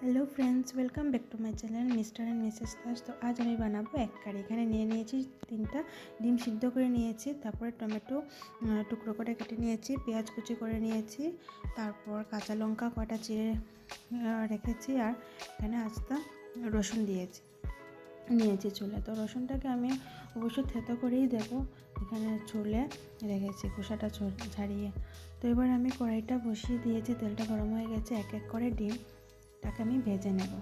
Hello friends, welcome back to my channel Mr and Mrs Das. तो आज আমি বানাবো এক কারি। এখানে নিয়ে নিয়েছি 3টা ডিম সিদ্ধ করে নিয়েছি, তারপরে টমেটো টুকরো করে কেটে নিয়েছি, পেঁয়াজ কুচি করে নিয়েছি, তারপর কাঁচা লঙ্কা কটা চিড়ে রেখেছি, আর এখানে আস্তা রসুন নিয়েছি চুলে। তো রসুনটাকে আমি অবশ্যই থেতো করেই দেবো, এখানে চুলে রেখেছি খোসাটা ছাড়িয়ে। তো এবার আমি কড়াইটা বসিয়ে দিয়েছি, তেলটা গরম হয়ে গেছে। এক এক করে ডিমটাকে আমি ভেজে নেব।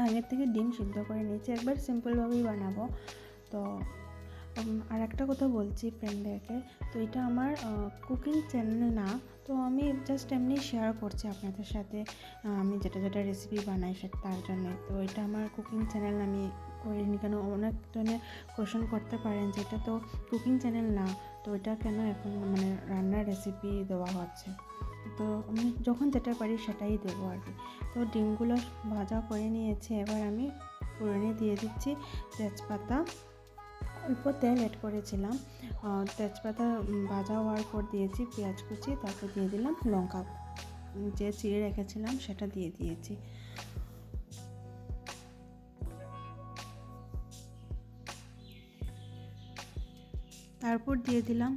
আগের থেকে ডিম সিদ্ধ করে নিয়েছি, একবার সিম্পলভাবেই বানাবো। তো আর একটা কথা বলছি ফ্রেন্ডদেরকে, তো এটা আমার কুকিং চ্যানেল না, তো আমি জাস্ট এমনি শেয়ার করছি আপনাদের সাথে আমি যেটা রেসিপি বানাই তার জন্য। তো এটা আমার কুকিং চ্যানেল আমি করিনি, কেন অনেক ধরনের কোয়েশ্চেন করতে পারেন যে এটা তো কুকিং চ্যানেল না, তো এটা কেন এখন রান্নার রেসিপি দেওয়া হচ্ছে। তো আমি যখন যেটা পারি সেটাই দেবো আর কি। তো ডিমগুলো ভাজা করে নিয়েছি, এবার আমি ফোড়নে দিয়ে দিচ্ছি তেজপাতা, অল্প তেল অ্যাড করেছিলাম। তেজপাতা ভাজা হওয়ার পর দিয়েছি পেঁয়াজ কুচি, তারপর দিয়ে দিলাম লঙ্কা যে চিড়ে রেখেছিলাম সেটা দিয়ে দিয়েছি। তারপর দিয়ে দিলাম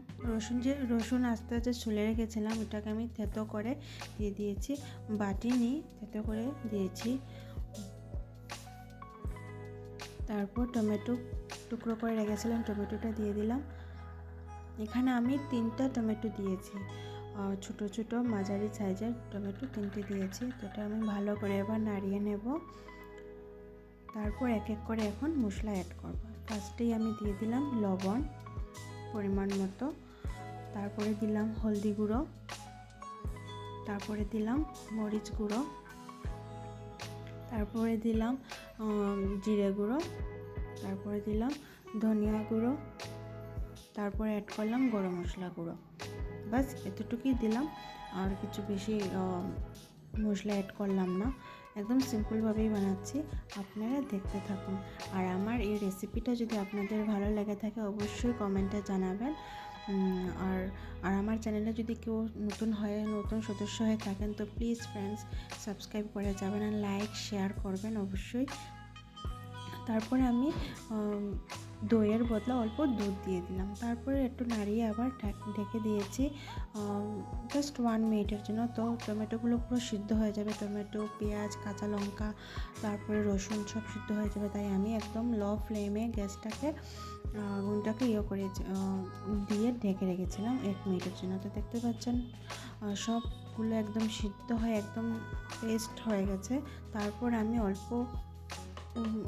রসুন আস্তে আস্তে ছুলে রেখেছিলাম, ওটাকে আমি থেতো করে দিয়ে দিয়েছি, বাটিনি থেতো করে দিয়েছি। তারপর টমেটো টুকরো করে রেখেছিলাম, টমেটোটা দিয়ে দিলাম। এখানে আমি 3টা টমেটো দিয়েছি, ছোটো ছোটো মাঝারি সাইজের টমেটো 3টে দিয়েছি। তো এটা আমি ভালো করে এবার নাড়িয়ে নেব। তারপর এক এক করে এখন মশলা অ্যাড করব। ফার্স্টেই আমি দিয়ে দিলাম লবণ পরিমাণ মতো, তারপরে দিলাম হলদি গুঁড়ো, তারপরে দিলাম মরিচ গুঁড়ো, তারপরে দিলাম জিরে গুঁড়ো, তারপরে দিলাম ধনিয়া গুঁড়ো, তারপরে অ্যাড করলাম গরম মশলা গুঁড়ো। বাস এতটুকুই দিলাম, আর কিছু বেশি মশলা অ্যাড করলাম না, একদম সিম্পলভাবেই বানাচ্ছি, আপনারা দেখতে থাকুন। আর আমার এই রেসিপিটা যদি আপনাদের ভালো লেগে থাকে অবশ্যই কমেন্টে জানাবেন। আর আমার চ্যানেলে যদি কেউ নতুন সদস্য হয়ে থাকেন তো প্লিজ ফ্রেন্ডস সাবস্ক্রাইব করে যাবেন, আর লাইক শেয়ার করবেন অবশ্যই। তারপরে আমি দইয়ের বদলে অল্প দুধ দিয়ে দিলাম, তারপরে একটু নাড়িয়ে আবার ঢেকে দিয়েছি জাস্ট 1 মিনিটের জন্য। তো টমেটোগুলো পুরো সিদ্ধ হয়ে যাবে, টমেটো পেঁয়াজ কাঁচা লঙ্কা তারপরে রসুন সব সিদ্ধ হয়ে যাবে, তাই আমি একদম লো ফ্লেমে গ্যাসটাকে আগুনটাকে করে দিয়ে ঢেকে রেখেছিলাম 1 মিনিটের জন্য। তো দেখতে পাচ্ছেন সবগুলো একদম সিদ্ধ হয়ে একদম পেস্ট হয়ে গেছে। তারপর আমি অল্প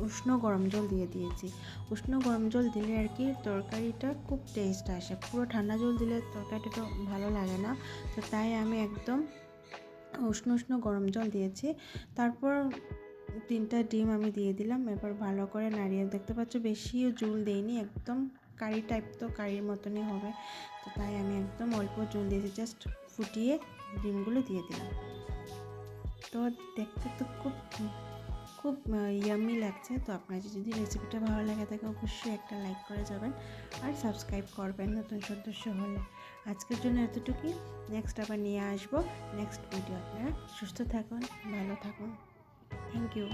উষ্ণ গরম জল দিয়ে দিয়েছি। উষ্ণ গরম জল দিলে আর কি তরকারিটা খুব টেস্ট আসে, পুরো ঠান্ডা জল দিলে তরকারিটা ভালো লাগে না, তো তাই আমি একদম উষ্ণ গরম জল দিয়েছি। তারপর 3টা ডিম আমি দিয়ে দিলাম, এবার ভালো করে নাড়িয়ে, দেখতে পাচ্ছ বেশিও জল দেইনি, একদম কারি টাইপ, তো কারির মতনই হবে, তো তাই আমি একদম অল্প জল দিয়েছি, জাস্ট ফুটিয়ে ডিমগুলো দিয়ে দিলাম। তো দেখতে তো খুব ইয়াম্মি লাগছে। তো আপনার যদি রেসিপিটা ভালো লাগে থাকে অবশ্যই একটা লাইক করে যাবেন, আর সাবস্ক্রাইব করবেন নতুন সদস্য হলে। আজকের জন্য এতটুকুই, নেক্সট আবার নিয়ে আসবো নেক্সট ভিডিও। আপনারা সুস্থ থাকুন, ভালো থাকুন, থ্যাংক ইউ।